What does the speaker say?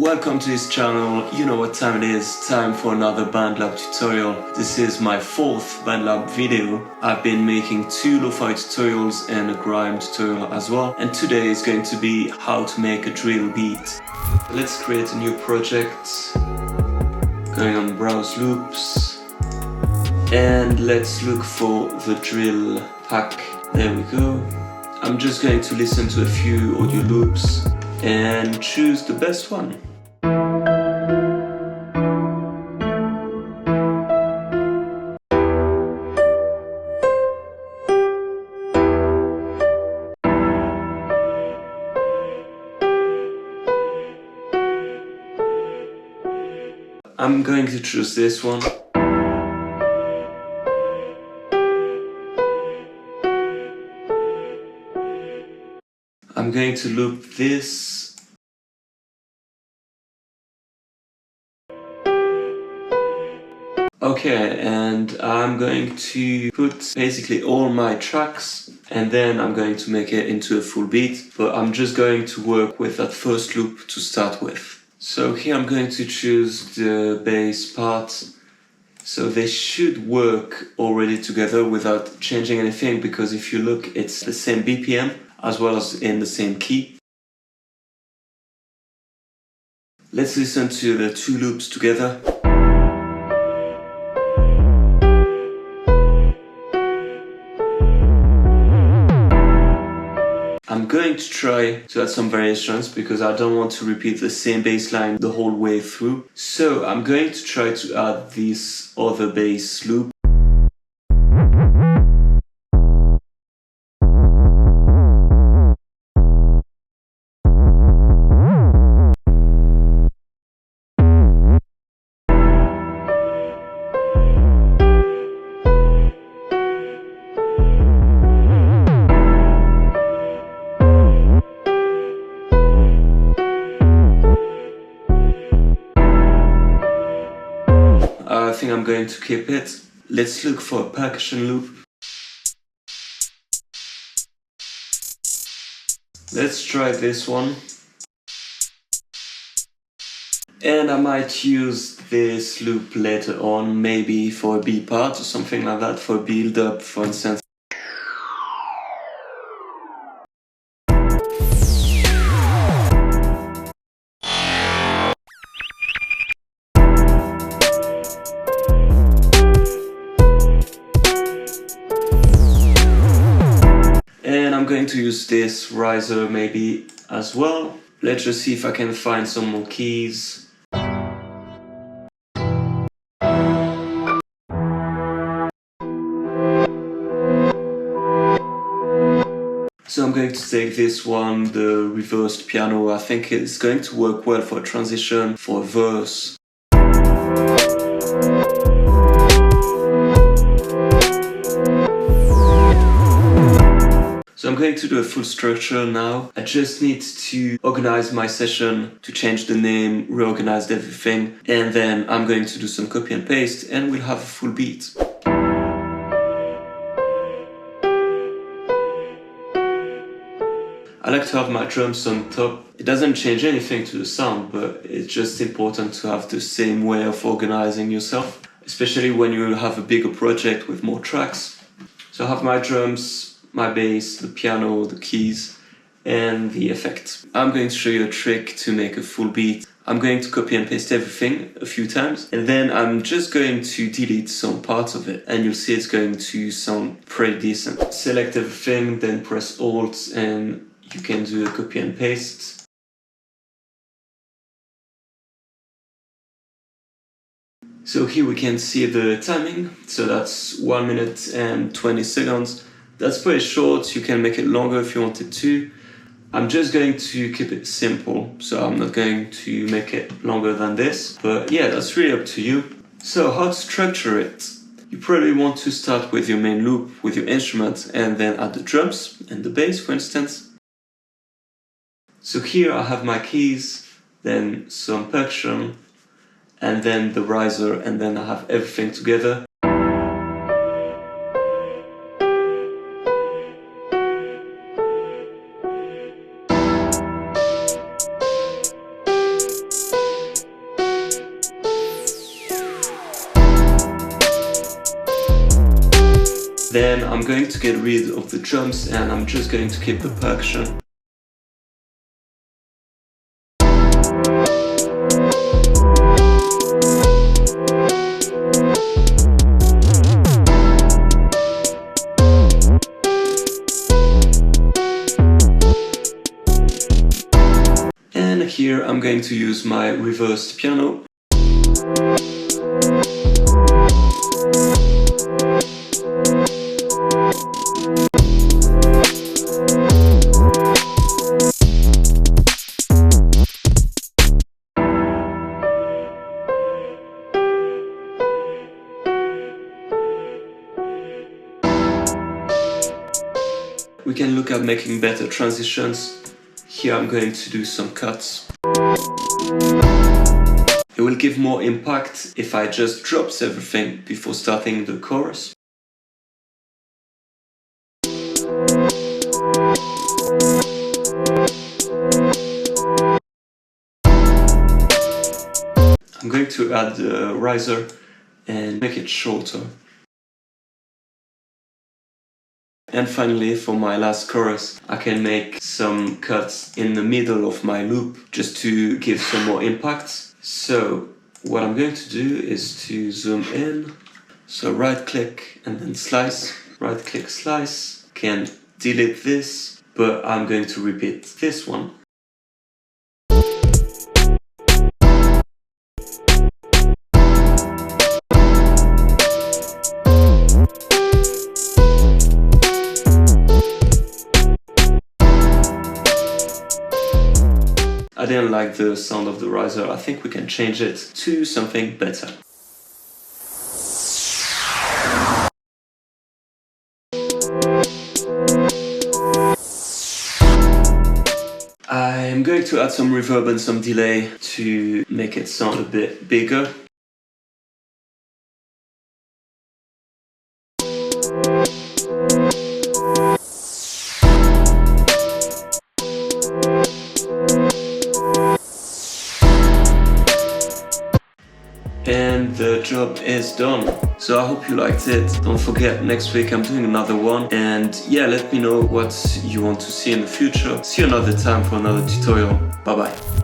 Welcome to this channel. You know what time it is, time for another BANDLAB tutorial. This is my fourth BANDLAB video. I've been making 2 lo-fi tutorials and a grime tutorial as well. And today is going to be how to make a drill beat. Let's create a new project. Going on browse loops. And let's look for the drill pack. There we go. I'm just going to listen to a few audio loops and choose the best one. I'm going to choose this one. I'm going to loop this. Okay, and I'm going to put basically all my tracks and then I'm going to make it into a full beat, but I'm just going to work with that first loop to start with. So here I'm going to choose the bass part. So they should work already together without changing anything, because if you look, it's the same BPM as well as in the same key. Let's listen to the 2 loops together. I'm going to try to add some variations because I don't want to repeat the same bass line the whole way through. So I'm going to try to add this other bass loop. I think I'm going to keep it. Let's look for a percussion loop. Let's try this one. And I might use this loop later on, maybe for a B part or something like that, for a build up, for instance. And I'm going to use this riser maybe as well. Let's just see if I can find some more keys. So I'm going to take this one, the reversed piano. I think it's going to work well for a transition, for a verse. So I'm going to do a full structure now. I just need to organize my session, to change the name, reorganize everything, and then I'm going to do some copy and paste and we'll have a full beat. I like to have my drums on top. It doesn't change anything to the sound, but it's just important to have the same way of organizing yourself, especially when you have a bigger project with more tracks. So I have my drums, my bass, the piano, the keys, and the effect. I'm going to show you a trick to make a full beat. I'm going to copy and paste everything a few times, and then I'm just going to delete some parts of it, and you'll see it's going to sound pretty decent. Select everything, then press Alt, and you can do a copy and paste. So here we can see the timing, so that's 1 minute and 20 seconds. That's pretty short. You can make it longer if you wanted to. I'm just going to keep it simple, so I'm not going to make it longer than this. But yeah, that's really up to you. So how to structure it? You probably want to start with your main loop, with your instrument, and then add the drums and the bass, for instance. So here I have my keys, then some percussion, and then the riser, and then I have everything together. Then I'm going to get rid of the drums and I'm just going to keep the percussion. And here I'm going to use my reversed piano. We can look at making better transitions. Here I'm going to do some cuts. It will give more impact if I just drops everything before starting the chorus. I'm going to add the riser and make it shorter. And finally, for my last chorus, I can make some cuts in the middle of my loop just to give some more impact. So what I'm going to do is to zoom in. So right click and then slice, right click, slice. Can delete this, but I'm going to repeat this one. I didn't like the sound of the riser. I think we can change it to something better. I'm going to add some reverb and some delay to make it sound a bit bigger. And the job is done. So I hope you liked it. Don't forget, next week I'm doing another one. And yeah, let me know what you want to see in the future. See you another time for another tutorial. Bye bye.